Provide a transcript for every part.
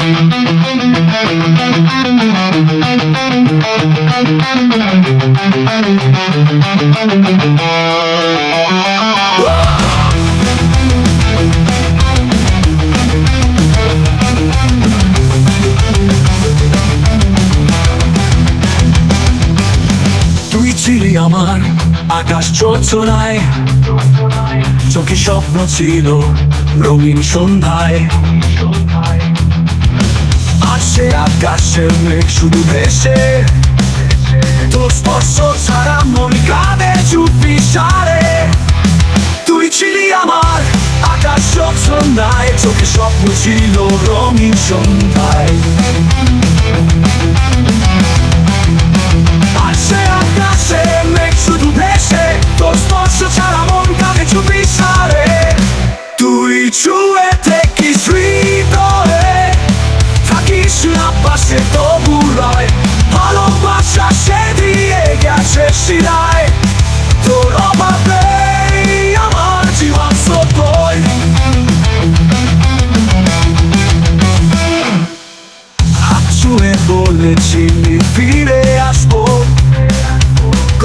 তুই ছিলি আমার আকাশ চোখছায়, চোখে স্বপ্ন ছিল রঙিন সন্ধ্যায়। আসে আকাশের মেঘ শুধু ভেসে, তোর স্পর্শ ছাড়া মন কাঁদে চুপি সারে। তুই ছিলি আমার আকাশ চোখছায়, চোখে স্বপ্ন ছিল রঙিন সন্ধ্যায়। আসে আকাশে মেঘ শুধু ভেসে, তোর স্পর্শ ছাড়া মন কাঁদে চুপি সারে। তুই ছুঁয়ে থাকিস হৃদয়ে, থাকিস না পাশে তবু রয় ভালোবাসা সে দিয়ে গেছে শিরায়। তোর অভাবে আমার জীবন সত্যই। হাত ছুঁয়ে বলেছিলি ফিরে আসবো,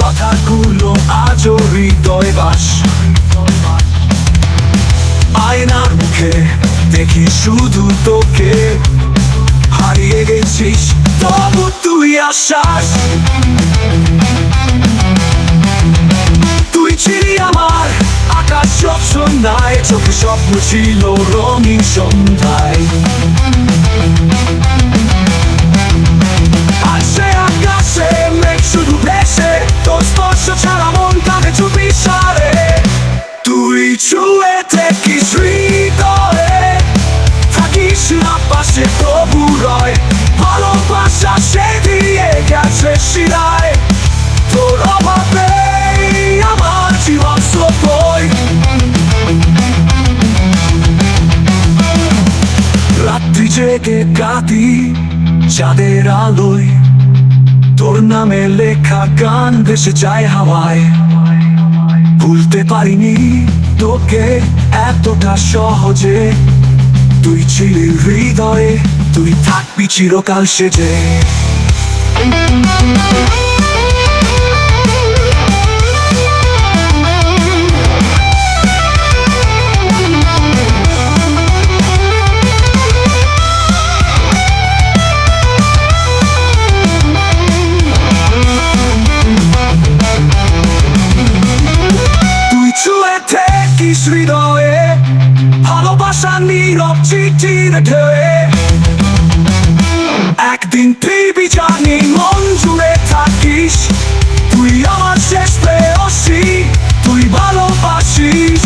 কথাগুলো আজও হৃদয় বাস। আয়নার মুখে দেখি শুধু তোকে, হারিয়ে গেছিস তবু তুই আশ্বাস। তুই ছিলি আমার আকাশ সন্ধ্যায়, চোখে স্বপ্ন ছিল রঙিন সন্ধ্যায়। আসে আকাশে মেঘ শুধু ভেসে, তোর স্পর্শ ছাড়া মন কাঁদে চুপি সারে। তুই ছুঁয়ে থাকিস হৃদয়ে, থাকিস না পাশে তবু রয় ভালোবাসা সে দিয়ে গেছে শিরায়। তোর অভাবে আমার জীবন সত্যই। রাত্রি জেগে কাঁদি চাঁদের আলোয়, তোর নামে লেখা গান ভেসে যায় হাওয়ায়। ভুলতে পারিনি তোকে এতটা সহজে, তুই ছিলি হৃদয়ে, তুই থাকবি চিরকাল সেজে। তুই ছুঁয়ে থাকিস হৃদয়ে, ভালোবাসা নীরব চিঠির ঢেউয়ে। একদিন পৃথিবী জানি মন জুড়ে থাকিস, তুই আমার শেষ প্রেয়সী, তুই ভালোবাসিস।